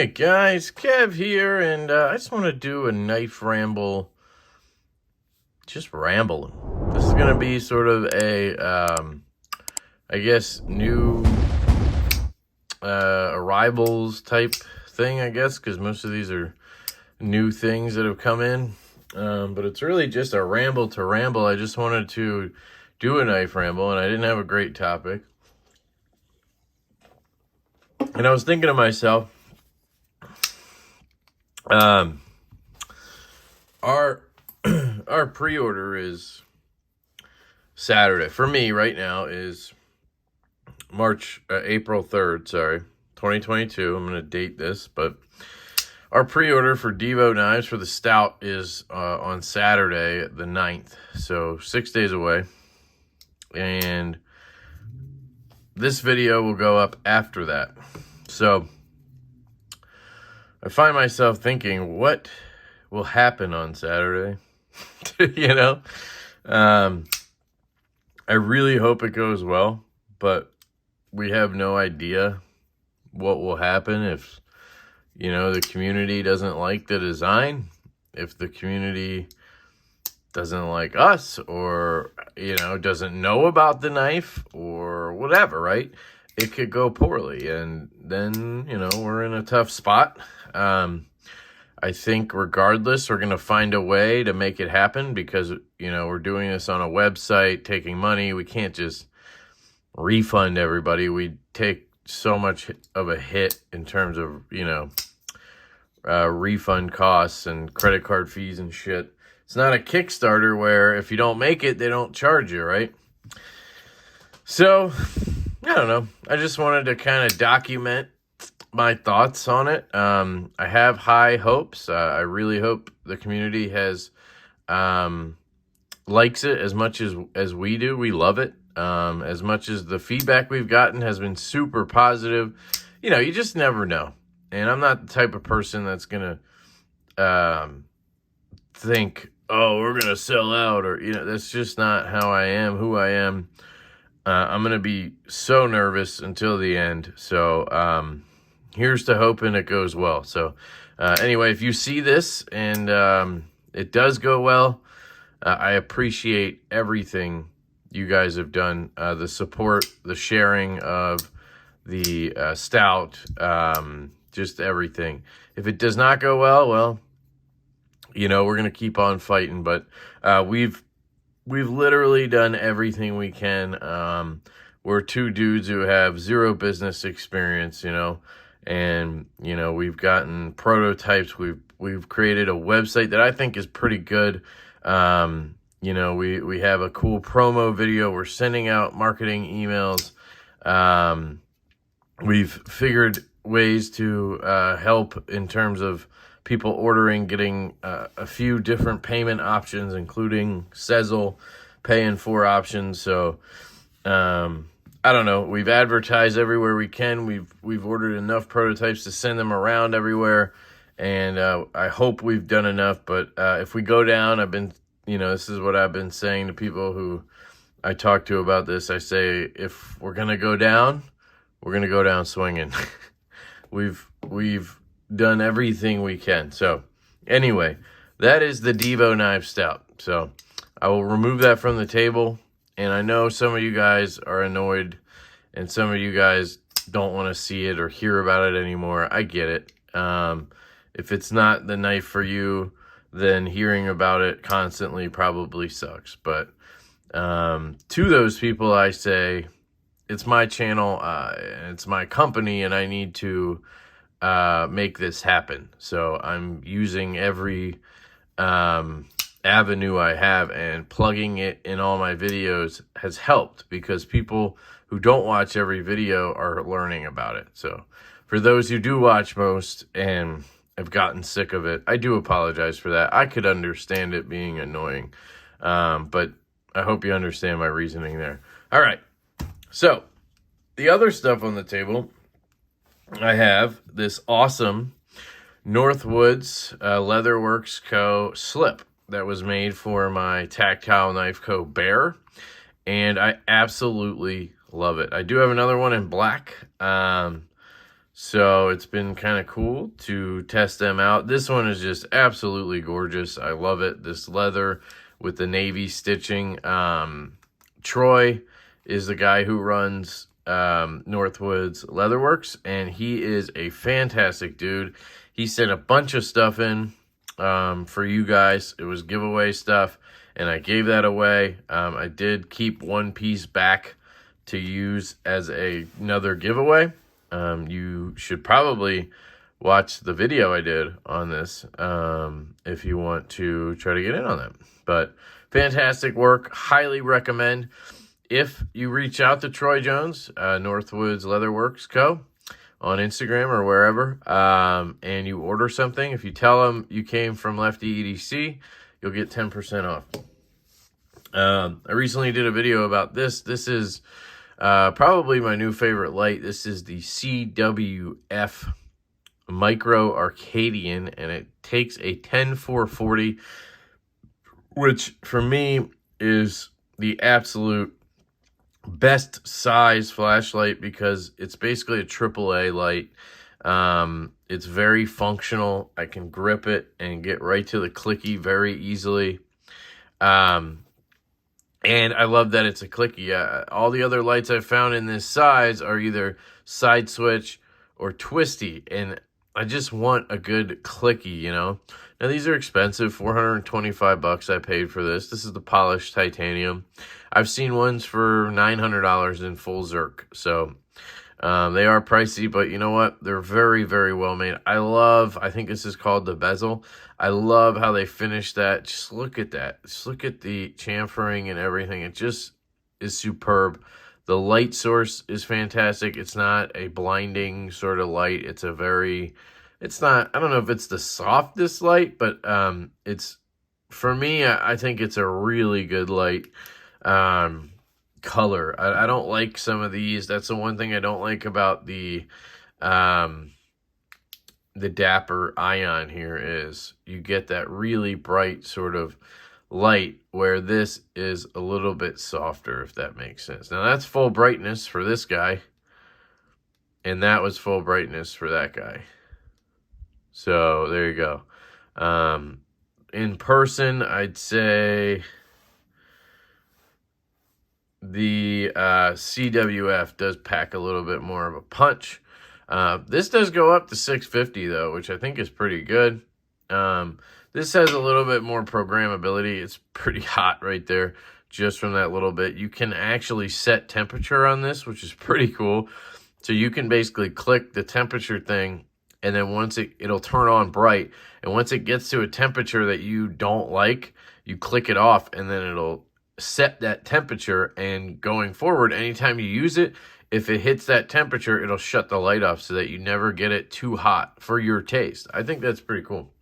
Hey guys, Kev here, and I just want to do a knife ramble, just rambling. This is going to be sort of a, I guess, new arrivals type thing, I guess, because most of these are new things that have come in. But it's really just a ramble to ramble. I just wanted to do a knife ramble, and I didn't have a great topic. And I was thinking to myself, our pre-order is Saturday. For me right now is April 3rd, 2022. I'm going to date this, but our pre-order for Devo Knives for the Stout is on Saturday the 9th, so 6 days away. And this video will go up after that. So I find myself thinking, what will happen on Saturday? I really hope it goes well, but we have no idea what will happen if, the community doesn't like the design, if the community doesn't like us, or, doesn't know about the knife, or whatever, right? It could go poorly, and then, we're in a tough spot. I think regardless, we're going to find a way to make it happen because, we're doing this on a website, taking money. We can't just refund everybody. We take so much of a hit in terms of, refund costs and credit card fees and shit. It's not a Kickstarter where if you don't make it, they don't charge you, right? So, I don't know. I just wanted to kind of document my thoughts on it. I have high hopes. I really hope the community likes it as much as we do. We love it. As much as the feedback we've gotten has been super positive. You just never know. And I'm not the type of person that's going to think, oh, we're going to sell out, or, that's just not how I am, who I am. I'm going to be so nervous until the end. So, here's to hoping it goes well. So, anyway, if you see this and it does go well, I appreciate everything you guys have done. The support, the sharing of the Stout, just everything. If it does not go well, we're going to keep on fighting. But we've literally done everything we can. We're two dudes who have zero business experience, and we've gotten prototypes. We've created a website that I think is pretty good. We have a cool promo video. We're sending out marketing emails. We've figured ways to help in terms of people ordering, getting a few different payment options, including Sezzle, pay in 4 options. So I don't know. We've advertised everywhere we can. We've ordered enough prototypes to send them around everywhere, and I hope we've done enough. But if we go down, this is what I've been saying to people who I talk to about this. I say, if we're gonna go down, we're gonna go down swinging. We've done everything we can. So anyway, that is the Devo Knives Stout. So I will remove that from the table. And I know some of you guys are annoyed and some of you guys don't want to see it or hear about it anymore. I get it. If it's not the knife for you, then hearing about it constantly probably sucks. But to those people, I say, it's my channel, it's my company, and I need to make this happen. So I'm using every avenue I have, and plugging it in all my videos has helped because people who don't watch every video are learning about it. So for those who do watch most and have gotten sick of it, I do apologize for that. I could understand it being annoying, but I hope you understand my reasoning there. All right, so the other stuff on the table, I have this awesome Northwoods Leatherworks Co. slip that was made for my Tactile Knife Co. Bear, and I absolutely love it. I do have another one in black, So it's been kind of cool to test them out. This one is just absolutely gorgeous. I love it. This leather with the navy stitching. Troy is the guy who runs Northwoods Leatherworks, and he is a fantastic dude. He sent a bunch of stuff in for you guys. It was giveaway stuff, and I gave that away. I did keep one piece back to use as another giveaway. You should probably watch the video I did on this if you want to try to get in on that. But fantastic work. Highly recommend. If you reach out to Troy Jones, Northwoods Leatherworks Co. on Instagram or wherever, and you order something, if you tell them you came from LeftyEDC, you'll get 10% off. I recently did a video about this. This is probably my new favorite light. This is the CWF Micro Arcadian, and it takes a 10-440, which for me is the absolute best size flashlight because it's basically a AAA light. It's very functional. I can grip it and get right to the clicky very easily. And I love that it's a clicky. All the other lights I've found in this size are either side switch or twisty, and I just want a good clicky, you know. Now, these are expensive, $425 I paid for this. This is the polished titanium. I've seen ones for $900 in full Zerk, so they are pricey, but you know what? They're very, very well made. I think this is called the bezel. I love how they finished that. Just look at that. Just look at the chamfering and everything. It just is superb. The light source is fantastic. It's not a blinding sort of light. It's not, I don't know if it's the softest light, but it's, for me, I think it's a really good light. Color. I don't like some of these. That's the one thing I don't like about the Dapper Ion here is you get that really bright sort of light where this is a little bit softer, if that makes sense. Now that's full brightness for this guy, and that was full brightness for that guy. So there you go. In person, I'd say the CWF does pack a little bit more of a punch. This does go up to 650 though, which I think is pretty good. This has a little bit more programmability. It's pretty hot right there just from that little bit. You can actually set temperature on this, which is pretty cool. So you can basically click the temperature thing, and then once it'll turn on bright, and once it gets to a temperature that you don't like, you click it off, and then it'll set that temperature, and going forward, anytime you use it, if it hits that temperature, it'll shut the light off so that you never get it too hot for your taste. I think that's pretty cool.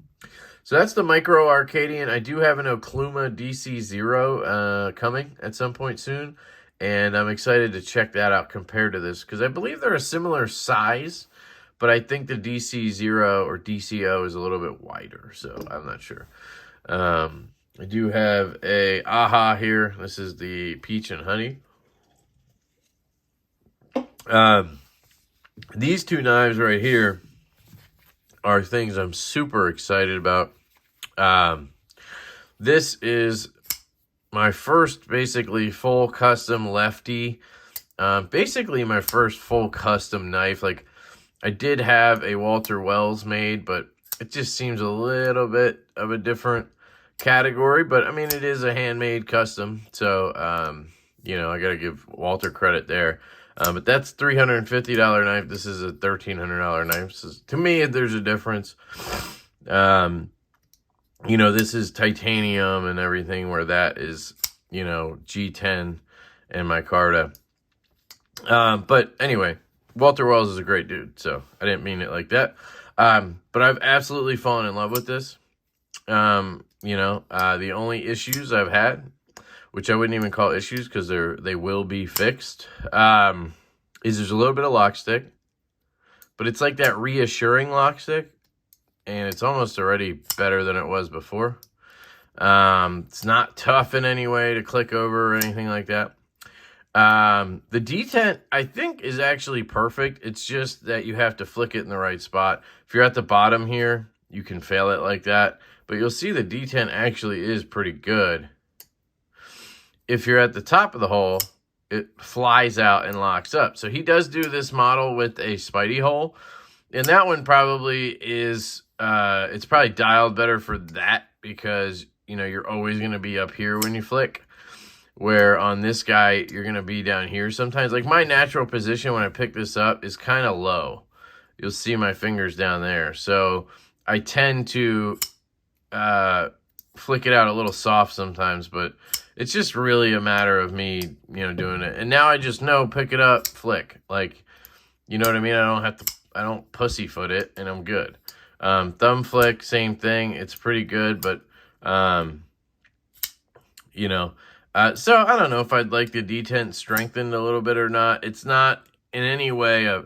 So that's the Micro Arcadian. I do have an Okluma DC0 coming at some point soon, and I'm excited to check that out compared to this, because I believe they're a similar size, but I think the DC0 or DCO is a little bit wider, so I'm not sure. I do have a AHA here. This is the Peach and Honey. These two knives right here are things I'm super excited about. This is my first basically full custom lefty. Basically my first full custom knife. Like, I did have a Walter Wells made, but it just seems a little bit of a different category. But I mean, it is a handmade custom, so you know, I gotta give Walter credit there. But that's $350 knife. This is a $1,300 knife. So to me, there's a difference. You know, this is titanium and everything, where that is, you know, G10 and micarta. But anyway, Walter Wells is a great dude, so I didn't mean it like that. But I've absolutely fallen in love with this. You know, the only issues I've had, which I wouldn't even call issues because they will be fixed, is there's a little bit of lock stick, but it's like that reassuring lock stick, and it's almost already better than it was before. It's not tough in any way to click over or anything like that. The detent, I think, is actually perfect. It's just that you have to flick it in the right spot. If you're at the bottom here, you can fail it like that. But you'll see the detent actually is pretty good. If you're at the top of the hole, it flies out and locks up. So he does do this model with a Spidey hole. And that one probably is, it's probably dialed better for that because, you know, you're always going to be up here when you flick. Where on this guy, you're going to be down here sometimes. Like my natural position when I pick this up is kind of low. You'll see my fingers down there. So I tend to flick it out a little soft sometimes, but it's just really a matter of me, you know, doing it. And now I just know, pick it up, flick. Like, you know what I mean? I don't pussyfoot it, and I'm good. Thumb flick, same thing. It's pretty good, but, you know, so I don't know if I'd like the detent strengthened a little bit or not. It's not in any way a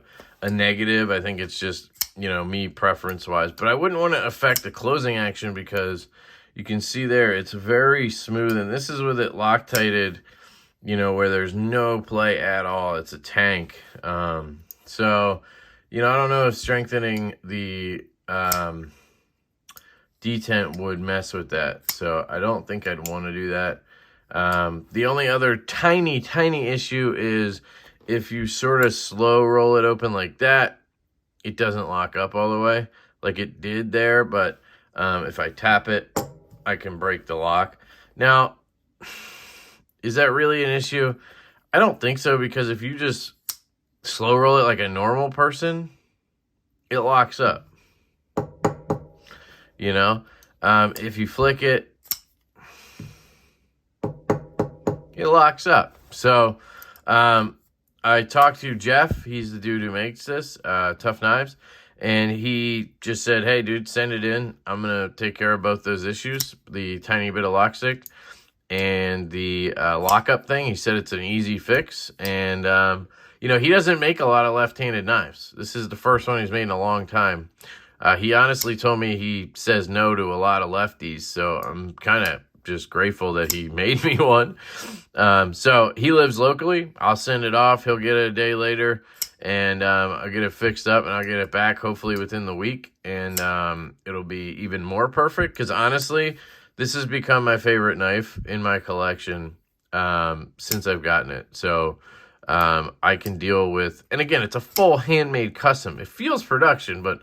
negative. I think it's just, you know, me preference-wise. But I wouldn't want to affect the closing action because you can see there it's very smooth. And this is with it Loctited, you know, where there's no play at all. It's a tank. So, you know, I don't know if strengthening the detent would mess with that. So I don't think I'd want to do that. The only other tiny issue is if you sort of slow roll it open like that, it doesn't lock up all the way like it did there. But if I tap it, I can break the lock. Now, is that really an issue? I don't think so, because if you just slow roll it like a normal person, it locks up. You know, if you flick it, it locks up. So I talked to Jeff. He's the dude who makes this, Tough Knives. And he just said, hey, dude, send it in. I'm going to take care of both those issues, the tiny bit of lock stick and the lockup thing. He said it's an easy fix. And, you know, he doesn't make a lot of left-handed knives. This is the first one he's made in a long time. He honestly told me he says no to a lot of lefties. So I'm kind of just grateful that he made me one. So he lives locally. I'll send it off. He'll get it a day later, and I'll get it fixed up, and I'll get it back hopefully within the week, and it'll be even more perfect, because honestly, this has become my favorite knife in my collection since I've gotten it. So I can deal with, and again, it's a full handmade custom. It feels production, but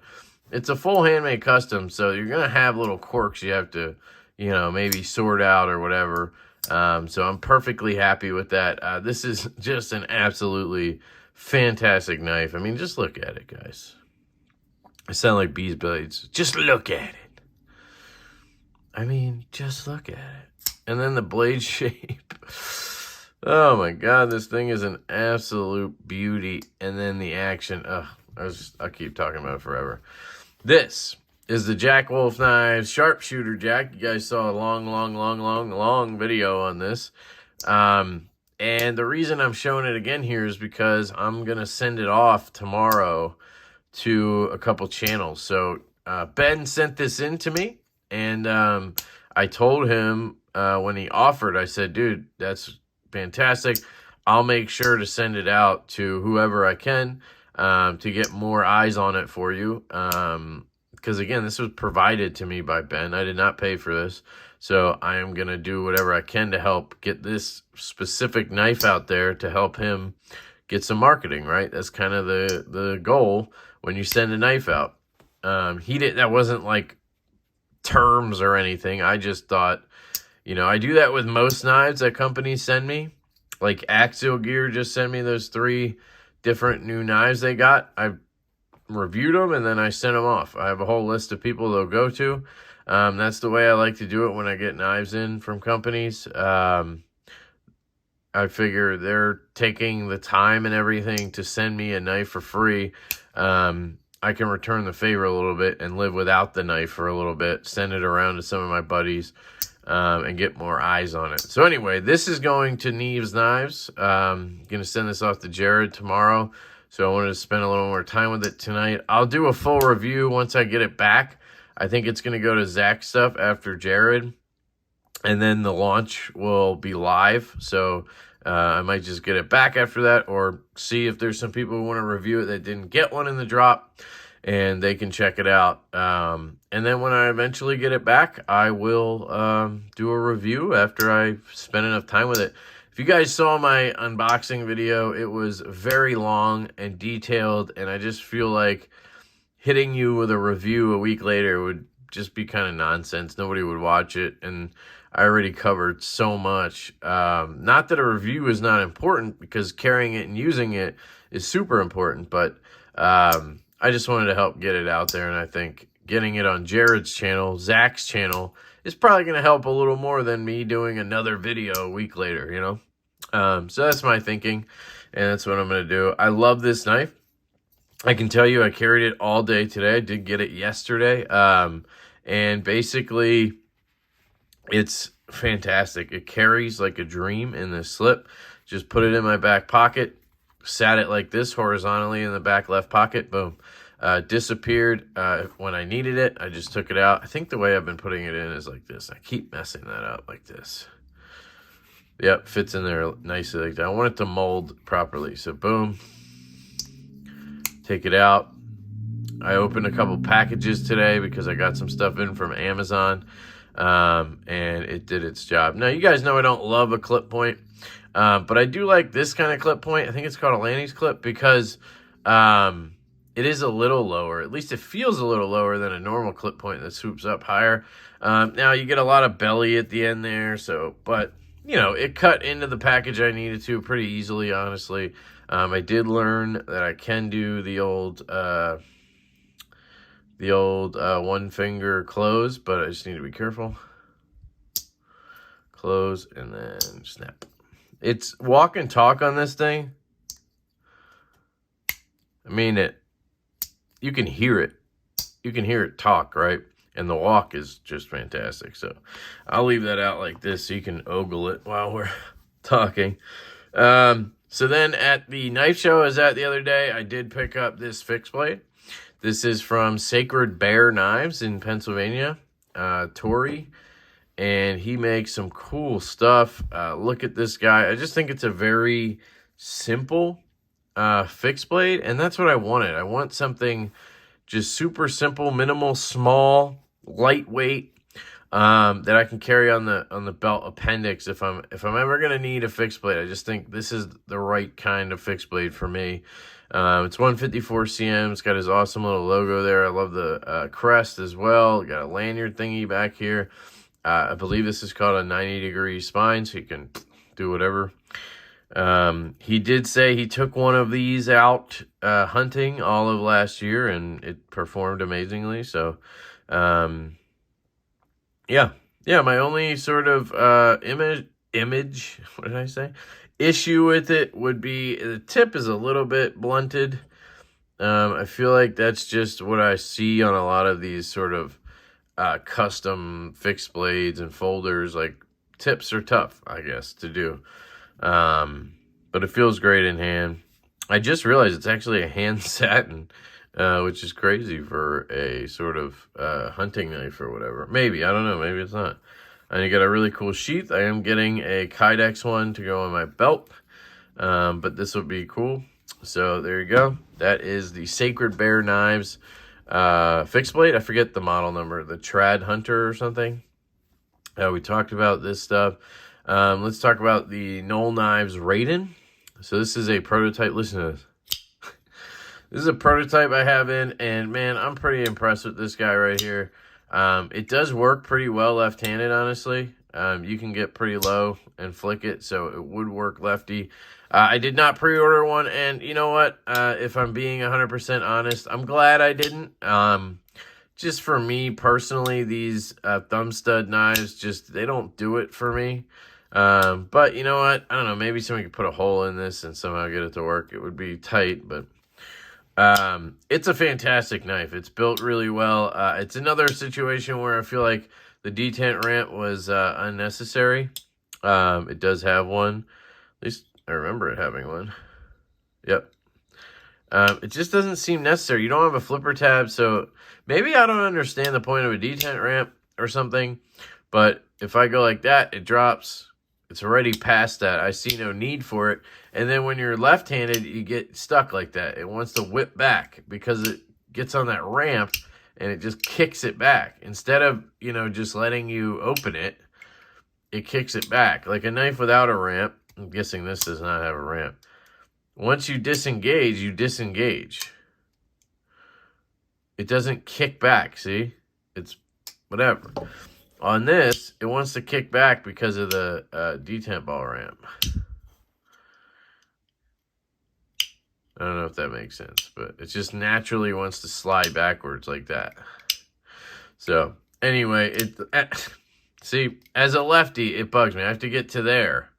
it's a full handmade custom, so you're going to have little quirks you have to, you know, maybe sort out or whatever. So I'm perfectly happy with that. This is just an absolutely fantastic knife. I mean, just look at it, guys. I sound like bees blades. Just look at it. I mean, just look at it. And then the blade shape. Oh my God, this thing is an absolute beauty. And then the action. I'll keep talking about it forever. This is the Jack Wolf Knives Sharpshooter Jack. You guys saw a long video on this. And the reason I'm showing it again here is because I'm going to send it off tomorrow to a couple channels. So Ben sent this in to me, and I told him when he offered, I said, dude, that's fantastic. I'll make sure to send it out to whoever I can to get more eyes on it for you. Because, again, this was provided to me by Ben. I did not pay for this. So I am going to do whatever I can to help get this specific knife out there to help him get some marketing, right? That's kind of the goal when you send a knife out. That wasn't like terms or anything. I just thought, you know, I do that with most knives that companies send me. Like Axial Gear just sent me those 3 different new knives they got. I've reviewed them, and then I sent them off. I have a whole list of people they'll go to. That's the way I like to do it when I get knives in from companies. I figure they're taking the time and everything to send me a knife for free. I can return the favor a little bit and live without the knife for a little bit, send it around to some of my buddies, and get more eyes on it. So anyway, this is going to Neves Knives. I'm going to send this off to Jared tomorrow. So I wanted to spend a little more time with it tonight. I'll do a full review once I get it back. I think it's going to go to Zach's stuff after Jared. And then the launch will be live. So I might just get it back after that, or see if there's some people who want to review it that didn't get one in the drop, and they can check it out. And then when I eventually get it back, I will do a review after I spend enough time with it. If you guys saw my unboxing video, it was very long and detailed, and I just feel like hitting you with a review a week later would just be kind of nonsense. Nobody would watch it, and I already covered so much. Not that a review is not important, because carrying it and using it is super important, but I just wanted to help get it out there, and I think getting it on Jared's channel, Zach's channel, is probably going to help a little more than me doing another video a week later, you know? So that's my thinking, and that's what I'm going to do. I love this knife. I can tell you I carried it all day today. I did get it yesterday, and basically it's fantastic. It carries like a dream in this slip. Just put it in my back pocket, sat it like this horizontally in the back left pocket, boom. Disappeared when I needed it. I just took it out. I think the way I've been putting it in is like this. I keep messing that up like this. Yep, fits in there nicely like that. I want it to mold properly. So boom, take it out. I opened a couple packages today because I got some stuff in from Amazon, and it did its job. Now, you guys know I don't love a clip point, but I do like this kind of clip point. I think it's called a Lanny's clip, because it is a little lower. At least it feels a little lower than a normal clip point that swoops up higher. Now, you get a lot of belly at the end there, so, but, you know, it cut into the package I needed to pretty easily, honestly. I did learn that I can do the old one finger close, but I just need to be careful. Close and then snap. It's walk and talk on this thing. I mean, you can hear it. You can hear it talk, right? And the walk is just fantastic. So I'll leave that out like this so you can ogle it while we're talking. So then at the knife show I was at the other day, I did pick up this fixed blade. This is from Sacred Bear Knives in Pennsylvania, Tori, and he makes some cool stuff. Look at this guy. I just think it's a very simple fixed blade, and that's what I wanted. I want something just super simple, minimal, small, lightweight, that I can carry on the belt appendix if I'm ever gonna need a fixed blade. I just think this is the right kind of fixed blade for me. It's 154 cm. It's got his awesome little logo there. I love the crest as well. Got a lanyard thingy back here. I believe this is called a 90-degree spine, so you can do whatever. He did say he took one of these out hunting all of last year, and it performed amazingly. So, yeah. My only sort of image, what did I say? Issue with it would be the tip is a little bit blunted. I feel like that's just what I see on a lot of these sort of custom fixed blades and folders. Like, tips are tough, I guess, to do. But it feels great in hand. I just realized it's actually a hand satin, which is crazy for a sort of hunting knife or whatever. Maybe, I don't know, maybe it's not. And you got a really cool sheath. I am getting a Kydex one to go on my belt, but this would be cool. So there you go. That is the Sacred Bear Knives fixed blade. I forget the model number, the Trad Hunter or something. We talked about this stuff. Let's talk about the Knoll Knives Raiden. So this is a prototype. Listen to this. This is a prototype I have in, and man, I'm pretty impressed with this guy right here. It does work pretty well left-handed, honestly. You can get pretty low and flick it, so it would work lefty. I did not pre-order one, and you know what? If I'm being 100% honest, I'm glad I didn't. Just for me personally, these thumb stud knives, they don't do it for me. But you know what? I don't know. Maybe somebody could put a hole in this and somehow get it to work. It would be tight, but it's a fantastic knife. It's built really well. It's another situation where I feel like the detent ramp was unnecessary. It does have one. At least I remember it having one. Yep. It just doesn't seem necessary. You don't have a flipper tab, so maybe I don't understand the point of a detent ramp or something. But if I go like that, it drops. It's already past that. I see no need for it. And then when you're left-handed, you get stuck like that. It wants to whip back because it gets on that ramp and it just kicks it back. Instead of, you know, just letting you open it, it kicks it back. Like a knife without a ramp. I'm guessing this does not have a ramp. Once you disengage, you disengage. It doesn't kick back, see? It's whatever. On this, it wants to kick back because of the detent ball ramp. I don't know if that makes sense, but it just naturally wants to slide backwards like that. So, anyway, see, as a lefty, it bugs me. I have to get to there.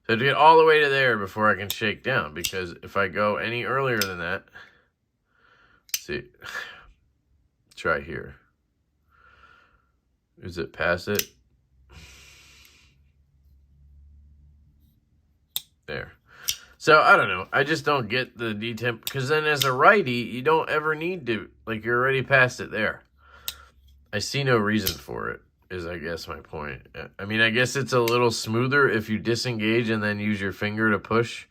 So I have to get all the way to there before I can shake down, because if I go any earlier than that, see, try here. Is it past it? There. So, I don't know. I just don't get the detemp. Because then as a righty, you don't ever need to. Like, you're already past it there. I see no reason for it, is I guess my point. I mean, I guess it's a little smoother if you disengage and then use your finger to push.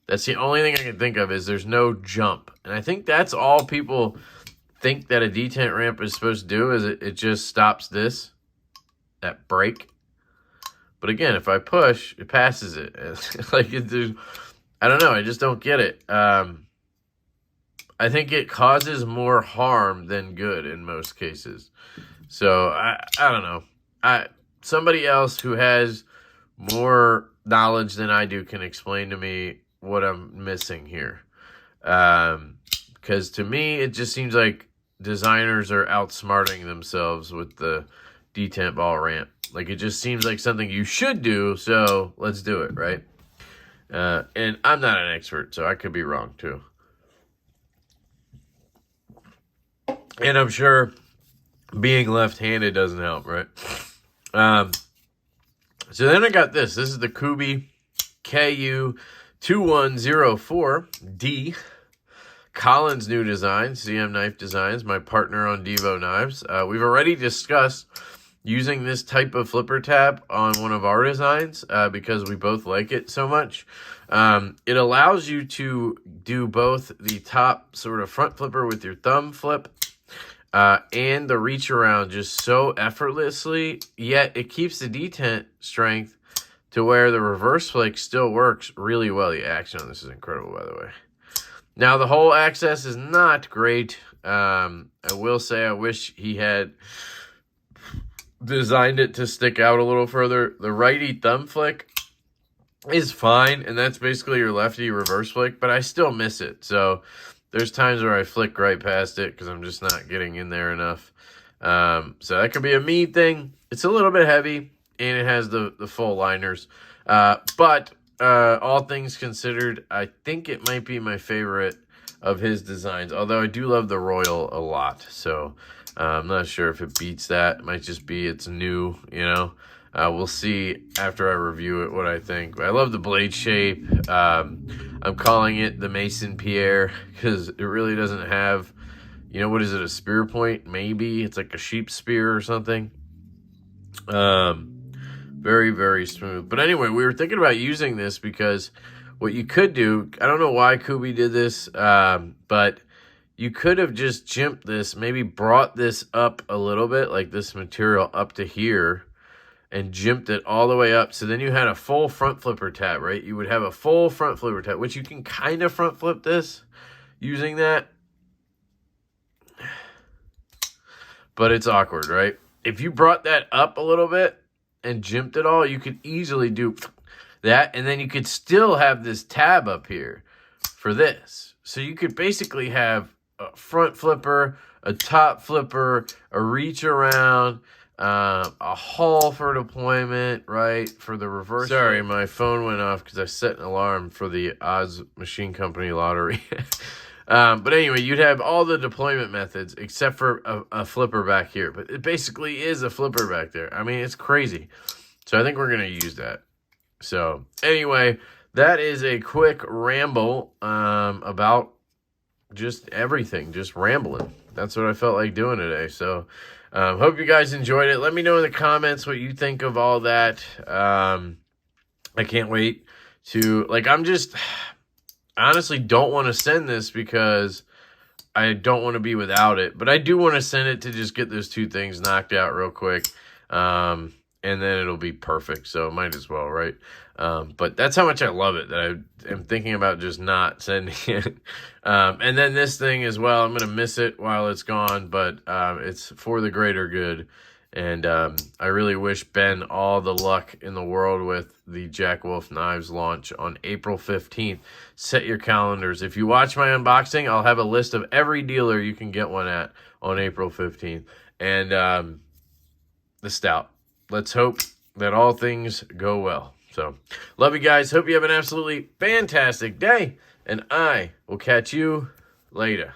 That's the only thing I can think of, is there's no jump. And I think that's all people think that a detent ramp is supposed to do, is it just stops this, that break. But again, if I push, it passes it. Like, I don't know, I just don't get it. I think it causes more harm than good in most cases. So I don't know. Somebody else who has more knowledge than I do can explain to me what I'm missing here. Because to me, it just seems like designers are outsmarting themselves with the detent ball ramp. Like, it just seems like something you should do, so let's do it, right? And I'm not an expert, so I could be wrong too. And I'm sure being left-handed doesn't help, right? So then I got this. This is the Kuby KU2104D. Colin's new design, CM Knife Designs, my partner on Devo Knives. We've already discussed using this type of flipper tab on one of our designs because we both like it so much. It allows you to do both the top sort of front flipper with your thumb flip and the reach around just so effortlessly, yet it keeps the detent strength to where the reverse flick still works really well. The action on this is incredible, by the way. Now, the hole access is not great. I will say I wish he had designed it to stick out a little further. The righty thumb flick is fine, and that's basically your lefty reverse flick, but I still miss it. So there's times where I flick right past it because I'm just not getting in there enough. So that could be a me thing. It's a little bit heavy, and it has the full liners. But all things considered, I think it might be my favorite of his designs, although I do love the Royal a lot. So I'm not sure if it beats that. It might just be it's new, you know. We'll see after I review it what I think. But I love the blade shape. I'm calling it the Mason Pierre because it really doesn't have, you know, what is it, a spear point? Maybe it's like a sheep spear or something. Very, very smooth. But anyway, we were thinking about using this because what you could do, I don't know why Kuby did this, but you could have just jimped this, maybe brought this up a little bit, like this material up to here, and jimped it all the way up. So then you had a full front flipper tab, right? You would have a full front flipper tab, which you can kind of front flip this using that. But it's awkward, right? If you brought that up a little bit and jimped it all, you could easily do that. And then you could still have this tab up here for this. So you could basically have a front flipper, a top flipper, a reach around, a haul for deployment, right? For the reverse. Sorry, my phone went off because I set an alarm for the Oz Machine Company lottery. But anyway, you'd have all the deployment methods except for a flipper back here. But it basically is a flipper back there. I mean, it's crazy. So I think we're going to use that. So anyway, that is a quick ramble about just everything, just rambling. That's what I felt like doing today. So hope you guys enjoyed it. Let me know in the comments what you think of all that. I can't wait to, like, I'm just, I honestly don't want to send this because I don't want to be without it, but I do want to send it to just get those two things knocked out real quick. And then it'll be perfect. So might as well, right? But that's how much I love it that I am thinking about just not sending it. And then this thing as well, I'm going to miss it while it's gone, but it's for the greater good. And I really wish Ben all the luck in the world with the Jack Wolf Knives launch on April 15th. Set your calendars. If you watch my unboxing, I'll have a list of every dealer you can get one at on April 15th. And the Stout. Let's hope that all things go well. So, love you guys. Hope you have an absolutely fantastic day. And I will catch you later.